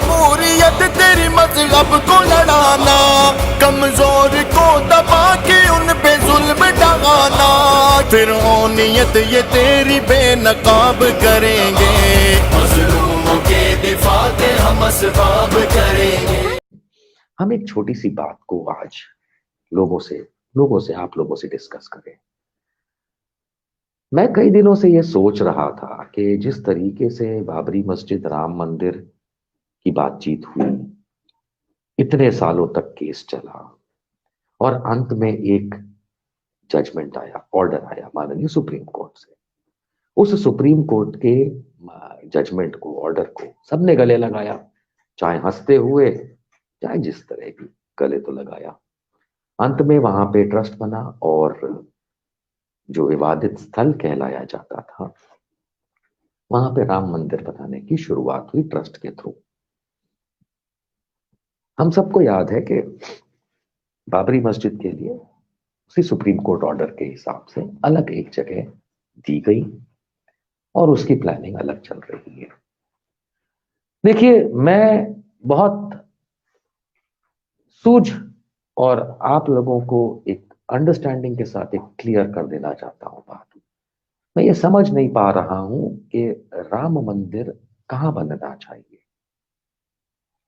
जमहूरियत तेरी मजहब को लड़ाना, कमजोर को दबा के उन पे जुल्म ढाना, फिरौनियत ये तेरी बेनकाब करेंगे, मजलूमों के दिफा के हम असबाब करेंगे। हम एक छोटी सी बात को आज आप लोगों से डिस्कस करें। मैं कई दिनों से यह सोच रहा था कि जिस तरीके से बाबरी मस्जिद, राम मंदिर की बातचीत हुई, इतने सालों तक केस चला और अंत में एक जजमेंट आया, ऑर्डर आया माननीय सुप्रीम कोर्ट से। उस सुप्रीम कोर्ट के जजमेंट को, ऑर्डर को सबने गले लगाया, चाहे हंसते हुए चाहे जिस तरह की, गले तो लगाया। अंत में वहां पे ट्रस्ट बना और जो विवादित स्थल कहलाया जाता था, वहां पे राम मंदिर बनाने की शुरुआत हुई ट्रस्ट के थ्रू। हम सबको याद है कि बाबरी मस्जिद के लिए उसी सुप्रीम कोर्ट ऑर्डर के हिसाब से अलग एक जगह दी गई और उसकी प्लानिंग अलग चल रही है। देखिए, मैं बहुत सूझ और आप लोगों को एक अंडरस्टैंडिंग के साथ एक क्लियर कर देना चाहता हूं बात। मैं ये समझ नहीं पा रहा हूं कि राम मंदिर कहां बनना चाहिए,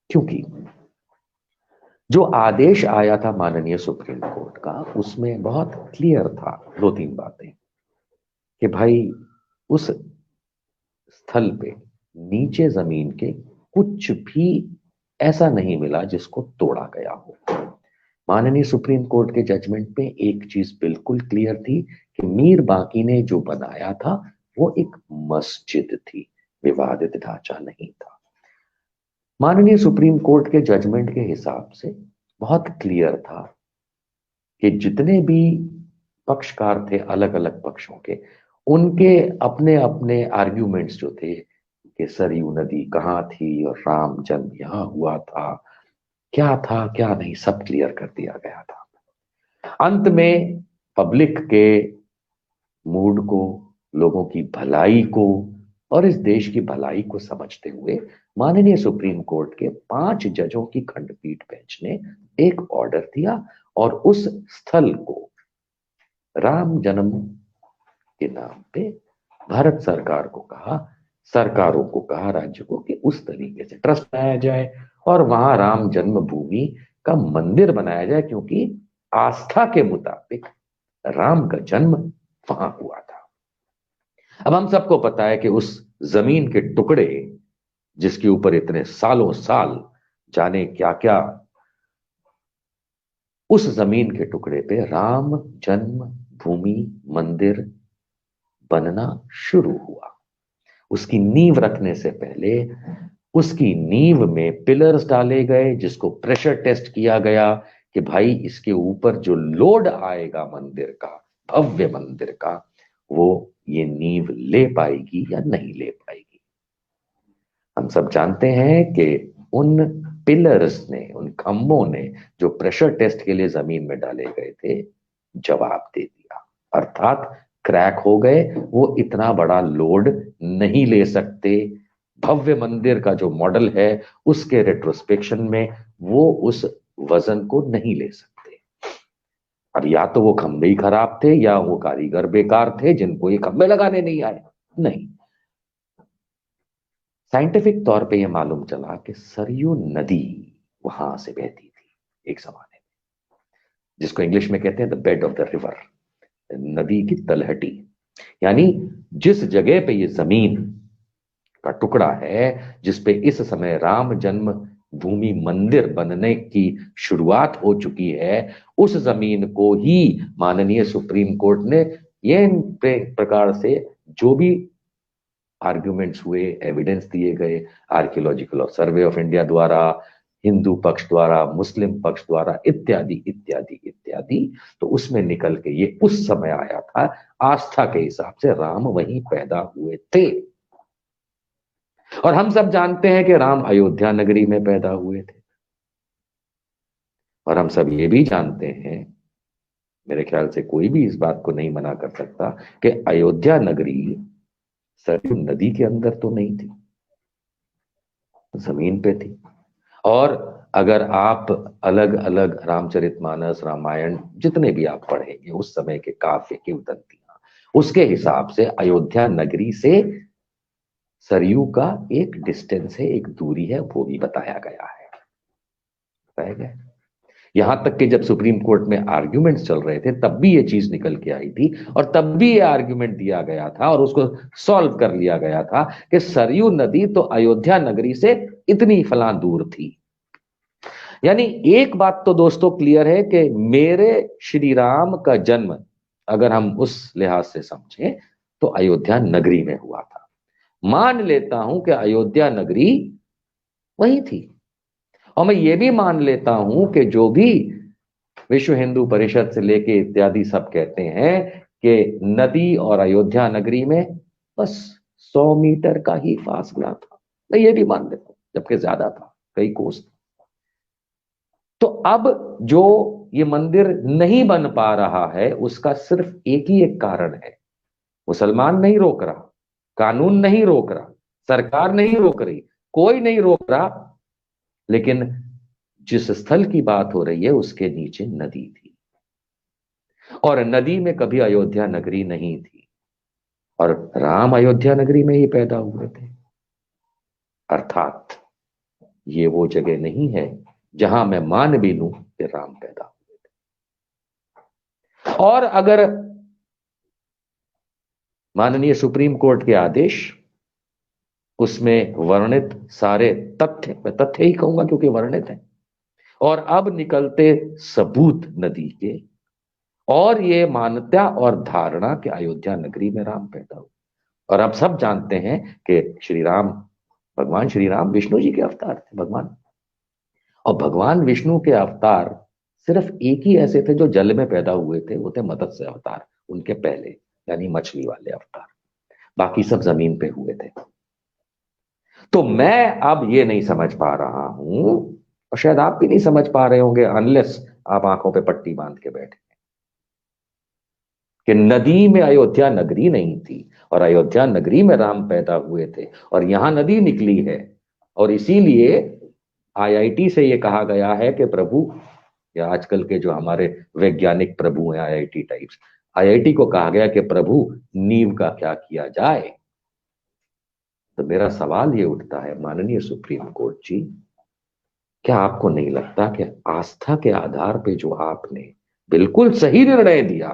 क्योंकि जो आदेश आया था माननीय सुप्रीम कोर्ट का, उसमें बहुत क्लियर था दो तीन बातें कि भाई उस स्थल पे नीचे जमीन के कुछ भी ऐसा नहीं मिला जिसको तोड़ा गया हो। माननीय सुप्रीम कोर्ट के जजमेंट में एक चीज बिल्कुल क्लियर थी कि मीर बाकी ने जो बनाया था वो एक मस्जिद थी, विवादित ढांचा नहीं था। माननीय सुप्रीम कोर्ट के जजमेंट के हिसाब से बहुत क्लियर था कि जितने भी पक्षकार थे अलग अलग पक्षों के, उनके अपने अपने आर्ग्यूमेंट्स जो थे कि सरयू नदी कहाँ थी और राम जन्म यहां हुआ था क्या नहीं, सब क्लियर कर दिया गया था। अंत में पब्लिक के मूड को, लोगों की भलाई को और इस देश की भलाई को समझते हुए माननीय सुप्रीम कोर्ट के 5 जजों की खंडपीठ बेंच ने एक ऑर्डर दिया और उस स्थल को राम जन्म के नाम पे भारत सरकार को कहा, सरकारों को कहा, राज्य को, कि उस तरीके से ट्रस्ट बनाया जाए और वहां राम जन्मभूमि का मंदिर बनाया जाए, क्योंकि आस्था के मुताबिक राम का जन्म वहां हुआ था। अब हम सबको पता है कि उस जमीन के टुकड़े जिसके ऊपर इतने सालों साल जाने क्या क्या, उस जमीन के टुकड़े पे राम जन्म भूमि मंदिर बनना शुरू हुआ। उसकी नींव रखने से पहले उसकी नींव में पिलर्स डाले गए, जिसको प्रेशर टेस्ट किया गया कि भाई इसके ऊपर जो लोड आएगा मंदिर का, भव्य मंदिर का, वो ये नींव ले पाएगी या नहीं ले पाएगी। हम सब जानते हैं कि उन पिलर्स ने, उन खंभों ने जो प्रेशर टेस्ट के लिए जमीन में डाले गए थे, जवाब दे दिया, अर्थात क्रैक हो गए, वो इतना बड़ा लोड नहीं ले सकते। भव्य मंदिर का जो मॉडल है उसके रेट्रोस्पेक्शन में वो उस वजन को नहीं ले सकते। अब या तो वो खंभे ही खराब थे या वो कारीगर बेकार थे जिनको ये खंभे लगाने नहीं आए। नहीं, साइंटिफिक तौर पे ये मालूम चला कि सरयू नदी वहां से बहती थी एक जमाने में, जिसको इंग्लिश में कहते हैं the bed of the river, नदी की तलहटी। यानी जिस जगह पे ये जमीन का टुकड़ा है जिसपे इस समय राम जन्म भूमि मंदिर बनने की शुरुआत हो चुकी है, उस जमीन को ही माननीय सुप्रीम कोर्ट ने ये प्रकार से जो भी आर्ग्यूमेंट्स हुए, एविडेंस दिए गए, आर्कियोलॉजिकल और सर्वे ऑफ इंडिया द्वारा, हिंदू पक्ष द्वारा, मुस्लिम पक्ष द्वारा, इत्यादि इत्यादि इत्यादि, तो उसमें निकल के ये उस समय आया था, आस्था के हिसाब से राम वहीं पैदा हुए थे। और हम सब जानते हैं कि राम अयोध्या नगरी में पैदा हुए थे। और हम सब ये भी जानते हैं, मेरे ख्याल से कोई भी इस बात को नहीं मना कर सकता, कि अयोध्या नगरी सरयू नदी के अंदर तो नहीं थी। जमीन पे थी। और अगर आप अलग अलग रामचरितमानस, रामायण जितने भी आप पढ़ेंगे उस समय के काव्य की उदंतियां, उसके हिसाब से अयोध्या नगरी से सरयू का एक डिस्टेंस है, एक दूरी है, वो भी बताया गया है। बताया गया है। यहां तक कि जब सुप्रीम कोर्ट में आर्ग्यूमेंट्स चल रहे थे तब भी ये चीज निकल के आई थी, और तब भी ये आर्ग्यूमेंट दिया गया था और उसको सॉल्व कर लिया गया था कि सरयू नदी तो अयोध्या नगरी से इतनी फलां दूर थी। यानी एक बात तो दोस्तों क्लियर है कि मेरे श्री राम का जन्म, अगर हम उस लिहाज से समझें, तो अयोध्या नगरी में हुआ था। मान लेता हूं कि अयोध्या नगरी वही थी, और मैं ये भी मान लेता हूं कि जो भी विश्व हिंदू परिषद से लेके इत्यादि सब कहते हैं कि नदी और अयोध्या नगरी में बस 100 मीटर का ही फासला था, मैं ये भी मान लेता हूं, जबकि ज्यादा था, कई कोस। तो अब जो ये मंदिर नहीं बन पा रहा है उसका सिर्फ एक ही एक कारण है, मुसलमान नहीं रोक रहा, कानून नहीं रोक रहा, सरकार नहीं रोक रही, कोई नहीं रोक रहा, लेकिन जिस स्थल की बात हो रही है उसके नीचे नदी थी, और नदी में कभी अयोध्या नगरी नहीं थी, और राम अयोध्या नगरी में ही पैदा हुए थे। अर्थात ये वो जगह नहीं है जहां मैं मान भी लूं कि राम पैदा हुए थे। और अगर माननीय सुप्रीम कोर्ट के आदेश, उसमें वर्णित सारे तथ्य, मैं तथ्य ही कहूंगा क्योंकि वर्णित है, और अब निकलते सबूत नदी के, और ये मान्यता और धारणा कि अयोध्या नगरी में राम पैदा हुए। और अब सब जानते हैं कि श्री राम, भगवान श्री राम विष्णु जी के अवतार थे भगवान, और भगवान विष्णु के अवतार सिर्फ एक ही ऐसे थे जो जल में पैदा हुए थे, वो थे मत्स्य अवतार, उनके पहले, यानी मछली वाले अवतार, बाकी सब जमीन पे हुए थे। तो मैं अब ये नहीं समझ पा रहा हूं, और शायद आप भी नहीं समझ पा रहे होंगे अनलेस आप आंखों पे पट्टी बांध के बैठे, कि नदी में अयोध्या नगरी नहीं थी और अयोध्या नगरी में राम पैदा हुए थे, और यहां नदी निकली है। और इसीलिए आईआईटी से यह कहा गया है कि प्रभु, या आजकल के जो हमारे वैज्ञानिक प्रभु हैं आईआईटी टाइप्स, आईआईटी को कहा गया कि प्रभु नींव का क्या किया जाए। तो मेरा सवाल ये उठता है माननीय सुप्रीम कोर्ट जी, क्या आपको नहीं लगता कि आस्था के आधार पे जो आपने बिल्कुल सही निर्णय दिया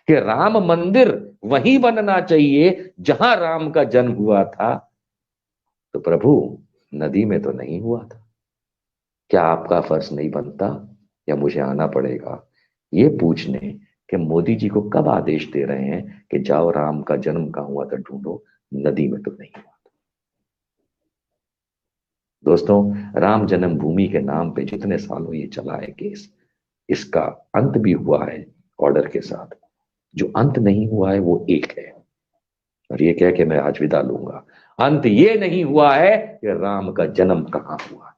कि राम मंदिर वहीं बनना चाहिए जहां राम का जन्म हुआ था, तो प्रभु नदी में तो नहीं हुआ था? क्या आपका फर्ज नहीं बनता, या मुझे आना पड़ेगा ये पूछने कि मोदी जी को कब आदेश दे रहे हैं कि जाओ राम का जन्म कहां हुआ था ढूंढो, नदी में तो नहीं हुआ था। दोस्तों, राम जन्मभूमि के नाम पे जितने सालों ये चला है केस, इसका अंत भी हुआ है ऑर्डर के साथ। जो अंत नहीं हुआ है वो एक है, और ये कह के मैं आज विदा लूंगा, अंत ये नहीं हुआ है कि राम का जन्म कहां हुआ।